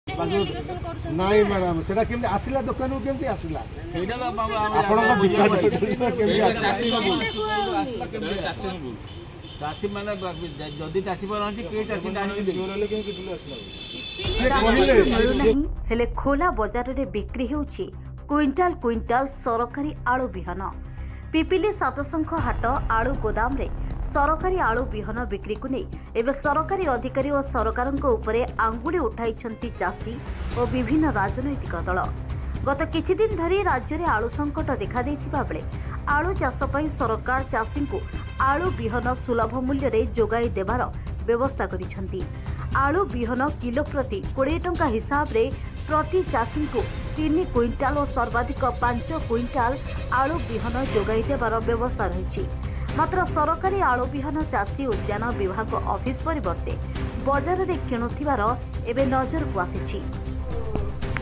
नहीं मैडम से आसला दुकान को केमती आसला चाषी मैंने जदि चाषी हेले खोला बजार रे बिक्री होउची क्विंटाल क्विंटाल सरकारी आलू बिहन पिपिली सातसंख हाट आलू गोदाम रे सरकारी आलू बिहन बिक्री को नहीं एवं सरकारी अधिकारी और सरकार उपरे आंगुड़ी उठाई चाषी और विभिन्न राजनैतिक दल गत किछि दिन धरी राज्य में आलू संकट देखा देथिबा बेले आलू चाष पई सरकार चाषी को आलू बिहन सुलभ मूल्य रे जोगाई देवार व्यवस्था करिसेंती। आलू बिहन किलो प्रति 20 टंका हिसाब रे प्रति चाषी को 3 क्विंटाल और सर्वाधिक 5 क्विंटाल आलू बिहन जोगाई देवार व्यवस्था रही। मात्र सरकारी आलू बिहन चाषी उद्यान विभाग ऑफिस परिवर्ते बजार रे किणुथिबार एबे नजर को आसीछि।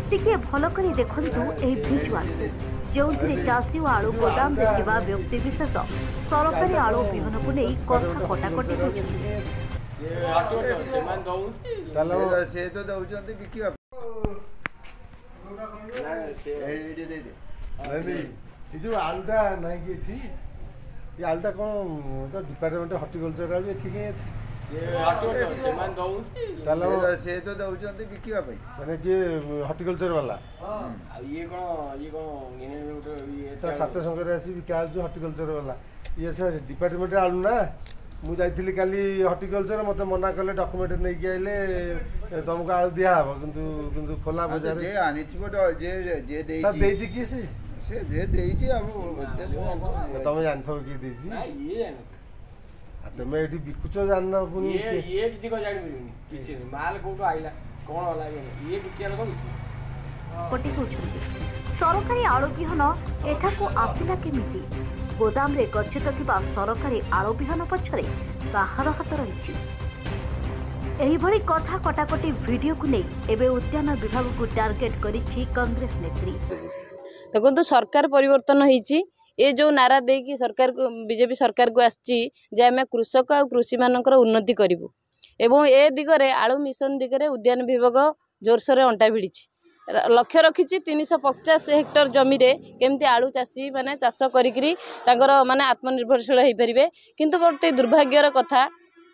टिके भल करी देखंतु एही भिजुआल जोंथिरे चाषी और आलू गोदाम रे थिबा व्यक्ति विशेष सरकारी आलू बिहन को नै कथा कटाकटी होछथि। से तो दउचंती बिकिबा ये जो आलूटा नहीं कि थी ये आलूटा कौन तो डिपार्टमेंट हॉर्टिकल्चर आलू ठीक है से तो दउचंती बिकिबा भाई माने कि हॉर्टिकल्चर वाला ये कौन ये तो सात संगे आसी बिका जो हॉर्टिकल्चर वाला ये सर डिपार्टमेंट आलू ना मु जाइथिली काली हॉर्टिकल्चर मते मना करले डॉक्यूमेंट नै कि आइले तुमको आलू दिया हबो किंतु खोला बाजार जे आनिथिबो जे देछि कि से जे देछि अब तुम जानथो कि देछि ये तुम एठी बिकुचो जानना पुनी ये किछि को जानि मिलुनी किछि माल कोठो आइला कोन होला ये किछि लोक कोटी होछंती सरकारी आलू बिहन एठा को आसिला केमिति गोदाम रे गच्छित थिबा सरकारी आलू बिहन पछरे काहार हाथ रहिछि। एही भली कथा कटाकटी वीडियो को नै एबे उद्यान विभाग को टार्गेट करिछि कांग्रेस नेत्री। देखो तो सरकार परिवर्तन होईछि ये जो नारा दे कि सरकार को बीजेपी सरकार को आछि जे आमे कृषक और कृषि मानकर उन्नति करिवु एवं ए दिगरे आलू मिशन दिगरे उद्यान विभाग जोरसोर अंटा भिड़ी लक्ष्य रखी 350 हेक्टर जमी रे केमती आलू चाषी माने चाष करी माने आत्मनिर्भरशील हो पारे किंतु गोटे दुर्भाग्यर कथा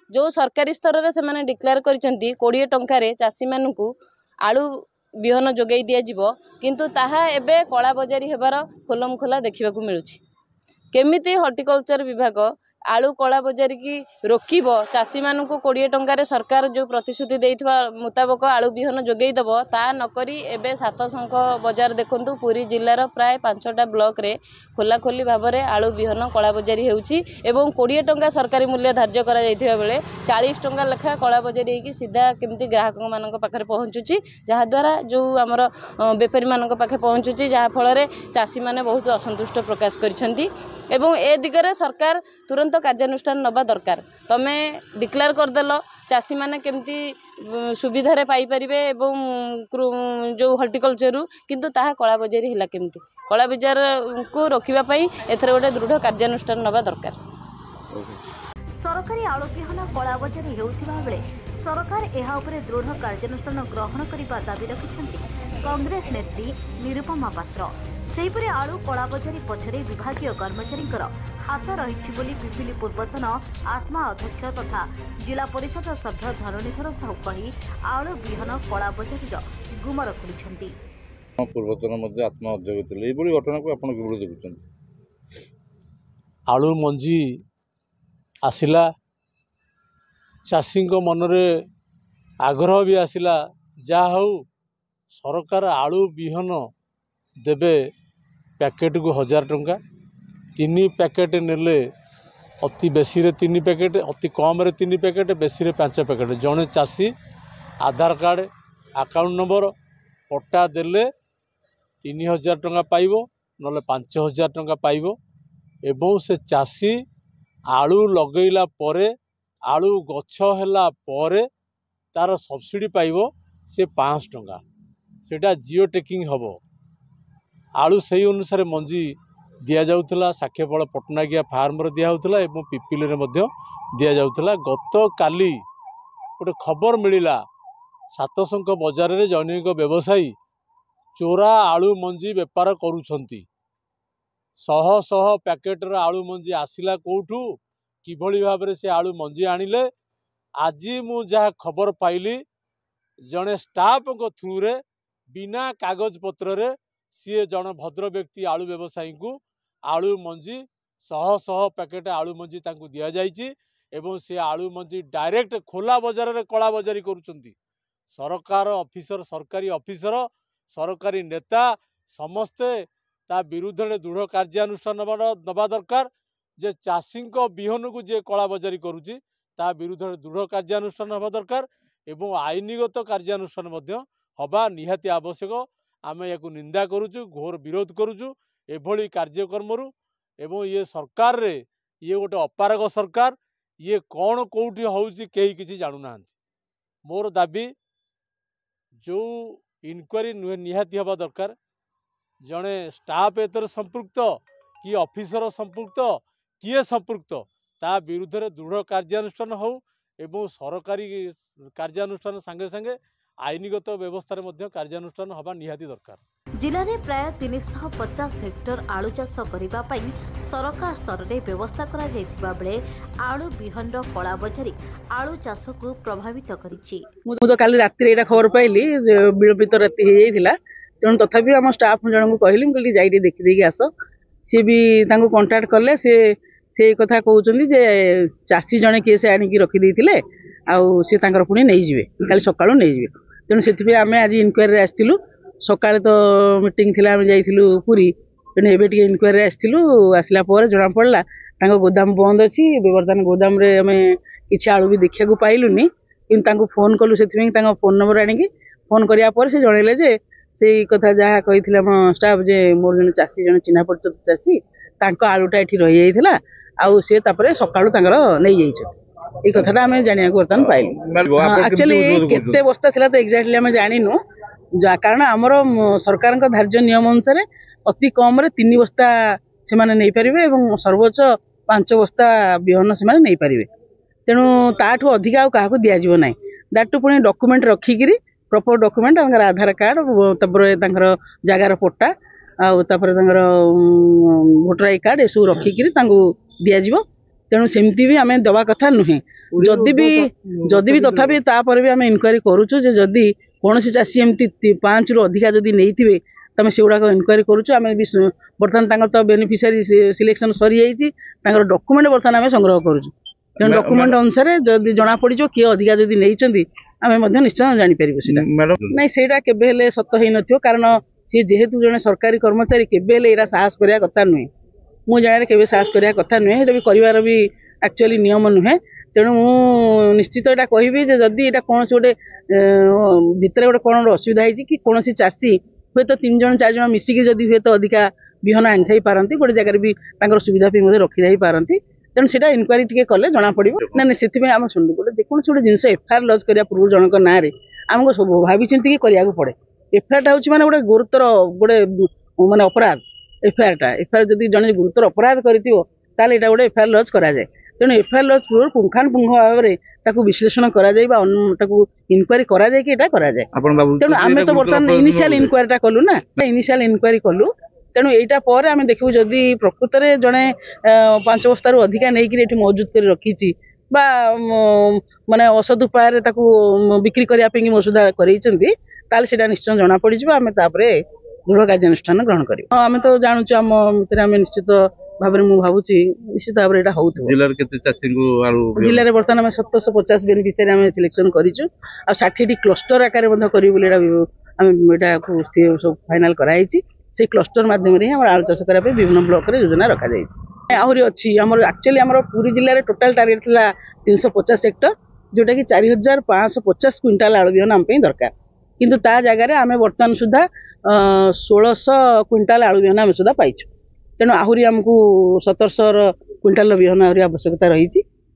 जो सरकारी स्तर में से डिक्लेयर करिसेंती 20 टंकार चाषी मानू आलू बिहन जोगाई दि जाव किंतु ताहा एबे कला बजारी हेबार खोलम खोला देखा मिलूँ केमिति हॉर्टिकल्चर विभाग आलू कला बजारी की रोकब चाषी मानू 20 टंकार सरकार जो प्रतिश्रुति देइथिबा मुताबक आलू बिहन जोगई दब ता नकरी एबे सातसंख बजार देखंतु पुरी जिल्लार प्राय 5टा ब्लॉक रे खोला खोली भाव में आलू बिहन कला बजारी होउची एवं 20 टंका सरकारी मूल्य धार्य करा जाइथिबा बेले 40 टंका लेखा कला बजारी होगी सीधा केमती ग्राहक मानक पाखरे पहुँचुची जहा द्वारा जो आमर बेपारी मानक पाखे पहुँचुची जहा फल रे चाषी माने बहुत असंतुष्ट प्रकाश करिसेंती एवं ए दिगरे सरकार तुरंत कार्यानुष्ठान नवा दरकार। तमे डिक्लेयर करदेल चाषी माने केमती सुविधा रे पाई परिबे एवं जो हॉर्टिकल्चर किंतु ताहा कला बजारी हिला केमती कला बजार को रोकिबा पई एथरे गोटे दृढ़ कार्यानुष्ठान नवा दरकार। सरकारी आलू बिहन कला बजारी हेउथिबा बेले सरकार एहा उपरे दृढ़ कार्यानुष्ठान ग्रहण करिबा दाबी रखिछन्ती कांग्रेस नेत्री निरुपमा पात्र। सेहिपरि आलू कला बजारी पछरे विभागीय कर्मचारी हाथ रही बोली पिपिली पूर्वतन आत्मा अध्यक्ष तथा जिला परिषद सभ्य धरणीधर साहू कही आलू बिहन कला बजारी गुमर खोली पूर्वतन आत्मा अध्यक्ष थे ये घटना को आप देखुं आलू मंजी आसिला चाषी मनरे आग्रह भी आसिला जा हौ सरकार आलू बिहन देबे पैकेट को 1000 टंका 3 पैकेट नेले अति बेसी रे 3 पैकेट अति कम रे 3 पैकेट बेसी रे 5 पैकेट जड़े चाषी आधार कार्ड अकाउंट नंबर पट्टा देले 3000 टंका पाइबो नले 5000 टंका पाइबो एवं से चाषी आलू लगैला परे आलू गछ हैला परे तार सब्सिडी पाइबो से 500 टंका सेटा जियो टेकिंग हबो आलू सही अनुसार मंजी दिया जाउथला साखेफल पटनागिया फार्म रे दिया होउथला एवं पिपिल रे मध्य दिया जाउथला। गत काली गोटे खबर मिलिला सातशंख बजार रे जन एक व्यवसायी चोरा आलू मंजी बेपार करुछंती। शह शह पैकेटर आलू मंजी आसिला कोठू किभली भाव से आलू मंजी आनिले आज मु जहाँ खबर पाइली जड़े स्टाफ थ्रू रे बिना कागज पत्र रे सी जन भद्र व्यक्ति आलू व्यवसायी को आलू मंजी शह शह पैकेट आलू मंजी तांकु दिया जाइछि एवं से आलू मंजी डायरेक्ट खोला बजार रे कला बजारी करुछंती। सरकार ऑफिसर सरकारी ऑफिसर सरकारी नेता समस्ते ता विरुद्ध में दृढ़ कार्यानुष्ठान नवा दरकार। जे चाषी विहन को जे कला बजारी करुच्ची ता विरुद्ध में दृढ़ कार्यानुष्ठान हवा दरकार एवं आईनगत कार्यानुष्ठान हवा निहाती आवश्यक। आम या निंदा करुचु घोर विरोध करुचु एभली कार्यक्रम एवं ये सरकार रे ये गोटे अपारग सरकार ये कौन कौटी होउची केही किछि जानुना। मोर दाबी जो इनक्वारी निहाती हवा दरकार जड़े स्टाफ एतर संपृक्त कि ऑफिसर संपृक्त किए संपृक्त ता विरुद्ध में दृढ़ कार्यानुष्ठान हो एवं सरकारी कार्यानुष्ठान संगे संगे आईनगत व्यवस्था कार्यानुष्ठान हवा निहाती दरकार। जिले में प्राय 350 हेक्टर आलू चाष करने सरकार स्तर में व्यवस्था करा जायतिबा बेले आलू बिहन कला बजारी आलू चाष को प्रभावित करिछि। तो काली राति एटा खबर पाइली विलंबित राति हो जाइथिला तेणु तथापि आम स्टाफ जन को कहली मुझे जाइए देखी आस सी भी कंटाक्ट कले से कथा कहते जे चाषी जड़े किए से आणिकी रखिदे सी पुणी नहीं काली सका नहीं तेणु से आम आज इनक्वारी आसलु सका तो मीटिंग थी आम जाइलु पुरी तेणु एवं इनक्वारी आसला जना पड़ा गोदाम बंद अच्छी बर्तमान गोदाम आम कि आलू भी देखा पाइलुनी कि फोन कलु से फोन नंबर आनिकी फोन करापर से जनइले जे से कथा जहाँ कही स्टाफ जे मोर जन चाषी जन चिन्हा परिचित चाषी आलूटा ये रही जाता आउ सी सका नहीं ये कथा आम जाना बर्तमान पाइल एक्चुअली केते बस्ता थिला तो एक्जाक्टली आम जानिनु कारण आमर सरकार धार्य नियम अनुसार अति कम रे 3 बस्ता से नहीं पारे और सर्वोच्च 5 बस्ता बिहन से नहीं पारे तेणु ताठू अधिक क्या दिज्व ना दैट पुणी डॉक्यूमेंट रखिकी प्रॉपर डॉक्यूमेंट आधार कार्ड जगार पट्टा आपर भोटर आई कार्ड ये रखिकी दिज्व तेणु सेमती भी आम दवा कथा नुहे जदि भी तथापि तापर भी आम इनक्वारी करुचु जदि कौन चाषी एमती 5 रु अधिका जदि नहीं तमें से गुड़ाक इनक्वारी करुचु आम बर्तमान तो बेनिफिशियरी सिलेक्शन सरी जाइए डॉक्यूमेंट बर्तमान आम संग्रह करुचु तेणु डॉक्यूमेंट अनुसार जदि जना पड़ किए अधिका जदि नहीं आम निश्चय जापर ना से केवे सत हो न कारण सी जेहेतु जड़े सरकारी कर्मचारी केवे साहस करने कथा नुहे मु जाने के साहस करने कथा नुहे ये भी कर भी एक्चुअली नियम नुहे तेणु निश्चित यहाँ कहबी जदि यहाँ कौन गोटे भितर गोटे कौन असुविधा है कि कौन चाषी हे तो 3 जन 4 जन मिसिकी जदि हे तो अधिका बिहन आनी थी पारती गोटे जगह भी सुविधा रखी पारती तेणु से इनक्वारी टी कले जना पड़ो ना से आम शुणु गोटे जेको गोटे जिन एफआईआर लज करा पूर्व जनक ना आमको सब भाई चिंतिकी करा पड़े एफआईआर हूँ माने गोटे गुरुतर गोटे माने अपराध एफआईआर जब जन गुरुतर अपराध कर गोटे एफआईआर लज कराए तेणु एफआईआर लज पूर्व पुंखानुपुंख भाव में विश्लेषण कराए इनक्वारी कराए तेणु आम तो बर्तमान इनिशियल इनक्वारी कलु ना इनिशियल इनक्वारी कलु तेणु यहाँ पर आम देखू जदि प्रकृत में जड़े 5 बस्ता अधिका नहीं मौजूद कर रखी माने औषध उपाय बिक्री करने मसुदा कर निश्चय जना पड़ आम दृढ़ कार्यानुष्ठान ग्रहण कर आम तो जानूँ आम आम निश्चित भाव में भावुची निश्चित भाव में हो जिले में बर्तमान 750 बेनिफिशियरी आम सिलेक्शन करूँ आ 60 क्लस्टर आकार सब फाइनाल कराई से क्लस्टर माध्यम आलू चाष करने विभिन्न ब्लॉक रे योजना रखा जाए आहरी अच्छी एक्चुअली आम पुरी जिले में टोटाल टार्गेट था 350 हेक्टर जोटा कि 4550 क्विंटाल आलू बिहन आम दरकार किंतु ता जगह आम बर्तमान सुधा 1600 क्विंटाल आलू बिहन आम सुधा पाइछु तेणु आहरी आमको 1700 क्विंटाल बिहन आहरी आवश्यकता रही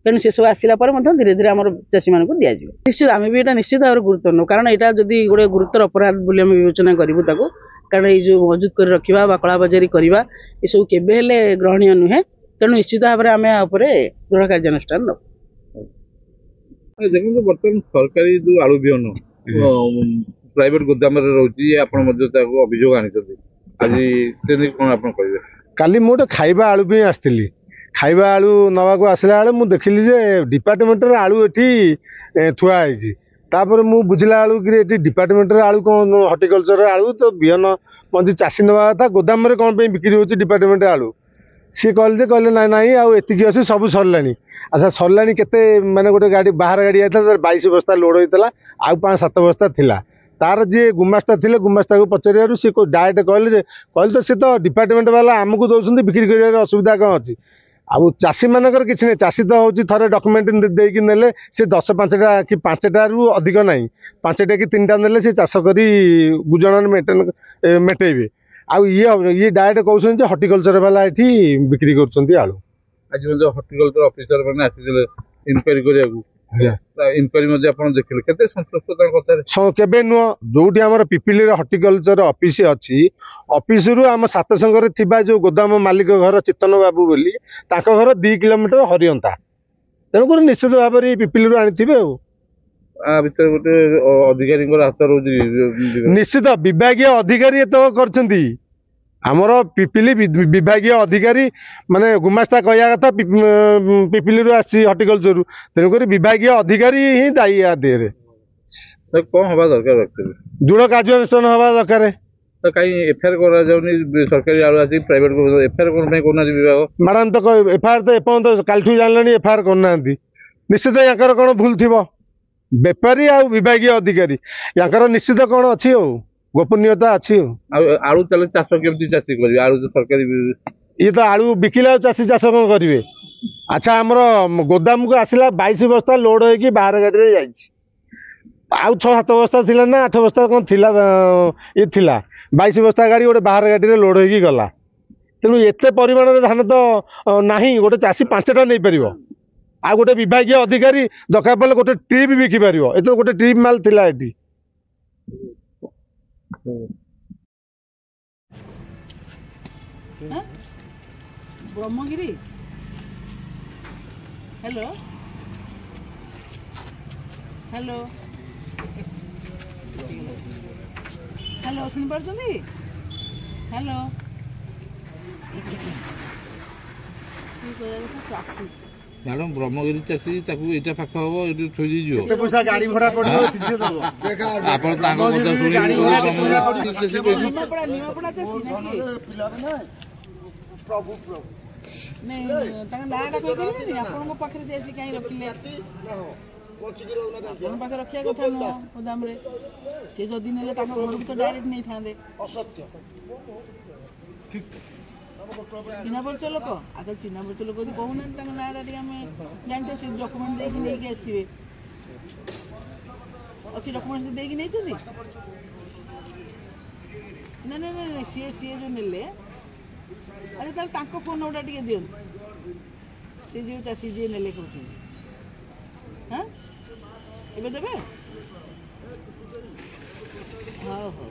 तेणु से सब आसला धीरे धीरे आम चाषी मानक दिज्व निश्चित आम भी निश्चित भाव गुरुत्व नौ कारण यहाँ जदि गोटे गुरुतर अपराध बोली आम विवेचना करूँ कारण ये मौजूद कर रखा कला बजारी करवा ये सब केवे ग्रहणीय नुहे तेणु निश्चित भाव में आम दृढ़ कार्यानुष्ठान देखो बर्तमान सरकारी जो आलू बिहन ପ୍ରାଇଭେଟ ଗୋଦାମରେ ରହୁଛି ଆପଣ ମଧ୍ୟ ତାକୁ ଅଭିଯୋଗ ଆଣିଛନ୍ତି ଆଜି କ'ଣ ଆପଣ କହିବେ? କାଲି ମୁଁ ଗୋଟେ ଖାଇବା ଆଳୁ ପାଇଁ ଆସିଥିଲି। ଖାଇବା ଆଳୁ ନେବାକୁ ଆସିଲା ବେଳେ ମୁଁ ଦେଖିଲି ଯେ ଡିପାର୍ଟମେଣ୍ଟର ଆଳୁ ଏଠି ଥୁଆ ହେଇଛି। ତାପରେ ମୁଁ ବୁଝିଲା ବେଳକୁ ଏଠି ଡିପାର୍ଟମେଣ୍ଟର ଆଳୁ କ'ଣ ହର୍ଟିକଲଚର ଆଳୁ ତ ବିହନ ମଞ୍ଜି ଚାଷୀ ନେବା କଥା ଗୋଦାମରେ କ'ଣ ପାଇଁ ବିକ୍ରି ହେଉଛି ଡିପାର୍ଟମେଣ୍ଟ ଆଳୁ? ସିଏ କହିଲେ ନାଇଁ ଆଉ ଏତିକି ଅଛି ସବୁ ସରିଲାଣି। ଆଚ୍ଛା ସରିଲାଣି କେତେ? ମାନେ ଗୋଟେ ଗାଡ଼ି ବାହାର ଗାଡ଼ି ଯାଇଥିଲା ତାର 22 ବସ୍ତା ଲୋଡ଼ ହେଇଥିଲା, ଆଉ 5-7 ବସ୍ତା ଥିଲା। ତାର ଯିଏ ଗୁମାସ୍ତା ଥିଲେ ଗୁମାସ୍ତାକୁ ପଚାରିବାରୁ ସିଏ ଡାଇରେକ୍ଟ କହିଲେ ତ ସେ ତ ଡିପାର୍ଟମେଣ୍ଟ ବାଲା ଆମକୁ ଦେଉଛନ୍ତି, ବିକ୍ରି କରିବାରେ ଅସୁବିଧା କ'ଣ ଅଛି? ଆଉ ଚାଷୀମାନଙ୍କର କିଛି ନାହିଁ। ଚାଷୀ ତ ହେଉଛି ଥରେ ଡକ୍ୟୁମେଣ୍ଟ ଦେଇକି ନେଲେ ସେ 10-5ଟା କି 5ଟାରୁ ଅଧିକ ନାହିଁ, 5ଟା କି 3ଟା ନେଲେ ସେ ଚାଷ କରି ଗୁଜରାଣ ମେଟେଇବେ। ଆଉ ଇଏ ଡାଇରେକ୍ଟ କହୁଛନ୍ତି ଯେ ହର୍ଟିକଲଚର ବାଲା ଏଠି ବିକ୍ରି କରୁଛନ୍ତି ଆଳୁ। ଆଜି ମଧ୍ୟ ହର୍ଟିକଲଚର ଅଫିସର ମାନେ ଆସିଥିଲେ ଇନକ୍ୱାରି କରିବାକୁ, ଇନକ୍ୱାରି ମଧ୍ୟ ଆପଣ ଦେଖିଲେ, କେତେ ସନ୍ତୁଷ୍ଟ ତାଙ୍କ କଥାରେ? କେବେ ନୁହଁ, ଯୋଉଠି ଆମର ପିପିଲିର ହର୍ଟିକଲଚର ଅଫିସ ଅଛି, ଅଫିସରୁ ଆମ ସାତସଙ୍ଗରେ ଥିବା ଯୋଉ ଗୋଦାମ ମାଲିକ ଘର ଚିତ୍ତନ ବାବୁ ବୋଲି ତାଙ୍କ ଘର 2 କିଲୋମିଟର ହରିଅନ୍ତା। ତେଣୁକରି ନିଶ୍ଚିତ ଭାବରେ ପିପିଲିରୁ ଆଣିଥିବେ। ଆଉ ଭିତରେ ଗୋଟେ ଅଧିକାରୀଙ୍କର ହାତ ରହୁଛି, ନିଶ୍ଚିତ ବିଭାଗୀୟ ଅଧିକାରୀ ଏତକ କରିଛନ୍ତି। ଆମର ପିପିଲି ବିଭାଗୀୟ ଅଧିକାରୀ ମାନେ ଗୁମାସ୍ତା କହିବା କଥା ପିପିଲିରୁ ଆସିଛି ହର୍ଟିକଲଚରରୁ, ତେଣୁକରି ବିଭାଗୀୟ ଅଧିକାରୀ ହିଁ ଦାୟୀ ୟା ଦେହରେ। କ'ଣ ହବା ଦରକାର? ଦୃଢ଼ କାର୍ଯ୍ୟାନୁଷ୍ଠାନ ହବା ଦରକାର। କାହିଁ ଏଫଆଇଆର କରାଯାଉନି? ସରକାରୀ ଆଳୁ ଆସି ପ୍ରାଇଭେଟ ଏଫଆଇଆର କ'ଣ ପାଇଁ କରୁନାହାନ୍ତି ବିଭାଗ? ମ୍ୟାଡ଼ାମ ତ ଏଫଆଇଆର ତ ଏପର୍ଯ୍ୟନ୍ତ କାଲିଠୁ ଜାଣିଲାଣି ଏଫଆଇଆର କରୁନାହାନ୍ତି। ନିଶ୍ଚିତ ୟାଙ୍କର କ'ଣ ଭୁଲ ଥିବ? ବେପାରୀ ଆଉ ବିଭାଗୀୟ ଅଧିକାରୀ ୟାଙ୍କର ନିଶ୍ଚିତ କ'ଣ ଅଛି, ଆଉ ଗୋପନୀୟତା ଅଛି। ଆଉ ଆଳୁ ତାହେଲେ ଚାଷ କେମିତି ଚାଷୀ କରିବେ? ଆଳୁ ତ ସରକାରୀ, ଇଏ ତ ଆଳୁ ବିକିଲେ ଆଉ ଚାଷୀ ଚାଷ କ'ଣ କରିବେ? ଆଚ୍ଛା ଆମର ଗୋଦାମକୁ ଆସିଲା 22 ବସ୍ତା ଲୋଡ଼ ହେଇକି ବାହାର ଗାଡ଼ିରେ ଯାଇଛି, ଆଉ 6-7 ବସ୍ତା ଥିଲା ନା 8 ବସ୍ତା କ'ଣ ଥିଲା, ଇଏ ଥିଲା 22 ବସ୍ତା ଗାଡ଼ି ଗୋଟେ ବାହାର ଗାଡ଼ିରେ ଲୋଡ଼ ହେଇକି ଗଲା। ତେଣୁ ଏତେ ପରିମାଣରେ ଧାନ ତ ନାହିଁ ଗୋଟେ ଚାଷୀ 5ଟା ନେଇପାରିବ। ଆଉ ଗୋଟେ ବିଭାଗୀୟ ଅଧିକାରୀ ଦରକାର ପଡ଼ିଲେ ଗୋଟେ ଟ୍ରିପ୍ ବିକିପାରିବ। ଏତ ଗୋଟେ ଟ୍ରିପ୍ ମାଲ ଥିଲା ଏଠି। ବ୍ରହ୍ମଗିରି ହ୍ୟାଲୋ ହ୍ୟାଲୋ ହ୍ୟାଲୋ ଶୁଣିପାରୁଛନ୍ତି? ହ୍ୟାଲୋ ଚାଷୀ ମ୍ୟାଡ଼ାମ ବ୍ରହ୍ମଗିରି ଚାଷୀ, ତାକୁ ଏଇଟା ପାଖ ହବ, ଏଇଠି ଥୋଇ ଦେଇଯିବ, କେତେ ପଇସା ଗାଡ଼ି ଭଡ଼ା ପଡ଼ିବ ଆପଣ ତାଙ୍କ କଥା ଶୁଣିକି ତାଙ୍କ ନାଁଟା କହିପାରିବେନି? ଆପଣଙ୍କ ପାଖରେ ସେ ଆସି କାହିଁ ରଖିଲେ? ଆପଣଙ୍କ ପାଖରେ ରଖିବା କଥା ନୁହଁ ଗୋଦାମରେ। ସେ ଯଦି ନେଲେ ତାଙ୍କ ଘରକୁ ତ ଡାଇରେକ୍ଟ ନେଇଥାନ୍ତେ। ଚିହ୍ନା ପରିଚୟ ଲୋକ, ଆଗ ଚିହ୍ନା ପରିଚୟ ଲୋକ ଯଦି କହୁନାହାନ୍ତି ତାଙ୍କ ନାଁଟା ଟିକେ ଆମେ ଜାଣିଥିବେ, ସେ ଡକୁମେଣ୍ଟ ଦେଇକି ନେଇକି ଆସିଥିବେ। ଅଛି ଡକୁମେଣ୍ଟ ଦେଇକି ନେଇଛନ୍ତି? ନାଇଁ ସିଏ ଯେଉଁ ନେଲେ, ଆରେ ତାହେଲେ ତାଙ୍କ ଫୋନ୍ ନମ୍ବରଟା ଟିକେ ଦିଅନ୍ତୁ, ସେ ଯେଉଁ ଚାଷୀ ଯିଏ ନେଲେ କହୁଛନ୍ତି। ହଁ ଏବେ ଦେବେ? ହଉ ହଉ।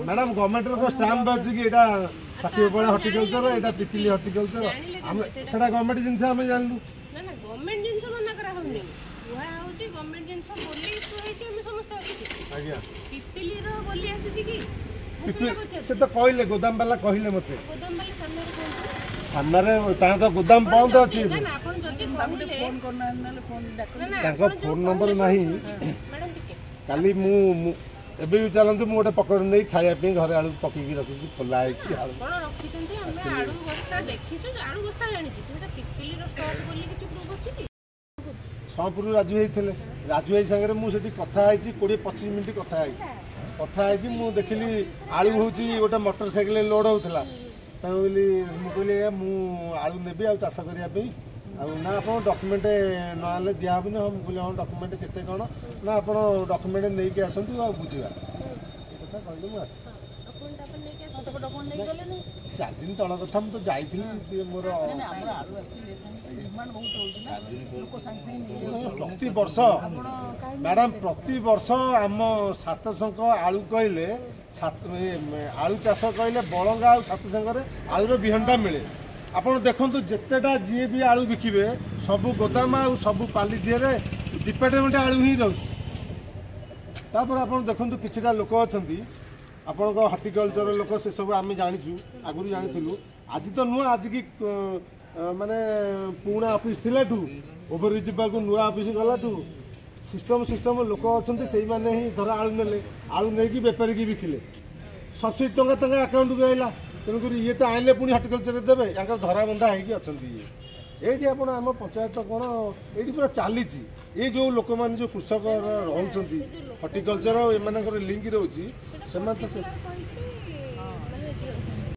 ମ୍ୟାଡ଼ାମ ଗଭର୍ଣ୍ଣମେଣ୍ଟର କ'ଣ ଷ୍ଟାମ୍ପ ଅଛି କି ଏଇଟା ସାକ୍ଷୀଗୋପାଳ ହର୍ଟିକଲଚର, ଏଇଟା ପିପିଲି ହର୍ଟିକଲଚର? ଆମେ ସେଟା ଗଭର୍ଣ୍ଣମେଣ୍ଟ ଜିନିଷ ଆମେ ଜାଣିଲୁ। ଗଭର୍ଣ୍ଣମେଣ୍ଟ ଜିନିଷ ମନା କରାହଉନି, କୁହା ହଉଛି ଗଭର୍ଣ୍ଣମେଣ୍ଟ ଜିନିଷ ବୋଲି ଇସ୍ୟୁ ହେଇଛି, ଆମେ ସମସ୍ତେ ଆସିଛୁ। ଆଜ୍ଞା ପିପିଲିର ବୋଲି ଆସିଛି କି? ସେ ତ କହିଲେ, ଗୋଦାମ ବାଲା କହିଲେ ମତେ। ଗୋଦାମ ବାଲା ସାମ୍ନାରେ କୁହନ୍ତୁ, ସାମ୍ନାରେ ତାଙ୍କ ତ ଗୋଦାମ ବନ୍ଦ ଅଛି। ଆପଣ ଯଦି ତାଙ୍କ ଫୋନ୍ ନମ୍ବର ନାହିଁ। କାଲି ମୁଁ ଏବେ ବି ଚାଲନ୍ତୁ, ମୁଁ ଗୋଟେ ପକଡ଼ ନେଇ ଖାଇବା ପାଇଁ ଘରେ ଆଳୁ ପକେଇକି ରଖିଛି, ଖୋଲା ହେଇକି ଆଳୁ ଆପଣ ରଖିଛନ୍ତି। ଆମେ ଆଳୁ ବସ୍ତା ଦେଖିଛୁ, ଆଳୁ ବସ୍ତା ଜାଣିଛୁ, ସେଇଟା ପିପିଲିର ଷ୍ଟକ୍ ବୋଲି କିଛି ପ୍ରୁଫ୍ ଅଛି କି? ସମ୍ପୂର୍ଣ୍ଣ ରାଜୁ ଭାଇ ଥିଲେ, ରାଜୁ ଭାଇ ସାଙ୍ଗରେ ମୁଁ ସେଠି କଥା ହେଇଛି, 20-25 ମିନିଟ୍ କଥା ହେଇକି ମୁଁ ଦେଖିଲି ଆଳୁ ହେଉଛି ଗୋଟେ ମୋଟର ସାଇକେଲ ଲୋଡ଼ ହେଉଥିଲା। ତାଙ୍କୁ କହିଲି, ମୁଁ କହିଲି ମୁଁ ଆଳୁ ନେବି ଆଉ ଚାଷ କରିବା ପାଇଁ, ଆଉ ନା ଆପଣ ଡକୁମେଣ୍ଟ ନହେଲେ ଦିଆହେବନି। ହଁ ମୁଁ କହିଲି ହଁ ଡକୁମେଣ୍ଟ କେତେ କ'ଣ ନା ଆପଣ ଡକୁମେଣ୍ଟ ନେଇକି ଆସନ୍ତୁ ଆଉ ବୁଝିବା ଏ କଥା କହିଲେ ମୁଁ ଆସିବି। 4 ଦିନ ତଳ କଥା ମୁଁ ତ ଯାଇଥିଲି ମୋର ପ୍ରତିବର୍ଷ ମ୍ୟାଡ଼ାମ୍ ପ୍ରତିବର୍ଷ ଆମ ସାତଶଙ୍କ ଆଳୁ କହିଲେ ଆଳୁ ଚାଷ କହିଲେ ବଳଙ୍ଗା ଆଉ ସାତଶଙ୍କରେ ଆଳୁର ବିହନଟା ମିଳେ। ଆପଣ ଦେଖନ୍ତୁ ଯେତେଟା ଯିଏ ବି ଆଳୁ ବିକିବେ ସବୁ ଗୋଦାମ ଆଉ ସବୁ ପାଲି ଦିହରେ ଡିପାର୍ଟମେଣ୍ଟ ଆଳୁ ହିଁ ରହୁଛି। ତାପରେ ଆପଣ ଦେଖନ୍ତୁ କିଛିଟା ଲୋକ ଅଛନ୍ତି ଆପଣଙ୍କ ହର୍ଟିକଲଚର ଲୋକ ସେସବୁ ଆମେ ଜାଣିଛୁ ଆଗରୁ ଜାଣିଥିଲୁ ଆଜି ତ ନୁହଁ ଆଜିକି ମାନେ ପୁରୁଣା ଅଫିସ୍ ଥିଲାଠୁ ଓଭର ଯିବାକୁ ନୂଆ ଅଫିସ୍ ଗଲାଠୁ ସିଷ୍ଟମ ଲୋକ ଅଛନ୍ତି ସେଇମାନେ ହିଁ ଧର ଆଳୁ ନେଲେ ଆଳୁ ନେଇକି ବେପାରୀକି ବିକିଲେ ସବସିଡି ଟଙ୍କା ତାଙ୍କ ଆକାଉଣ୍ଟକୁ ଆସିଲା। ତେଣୁକରି ଇଏ ତ ଆଣିଲେ ପୁଣି ହର୍ଟିକଲଚରରେ ଦେବେ ତାଙ୍କର ଧରାବନ୍ଧା ହେଇକି ଅଛନ୍ତି ଇଏ। ଏଇଠି ଆପଣ ଆମ ପଞ୍ଚାୟତ କ'ଣ ଏଇଠି ପୁରା ଚାଲିଛି। ଏ ଯେଉଁ ଲୋକମାନେ ଯେଉଁ କୃଷକ ରହୁଛନ୍ତି ହର୍ଟିକଲଚର ଏମାନଙ୍କର ଲିଙ୍କ ରହୁଛି ସେମାନେ ତ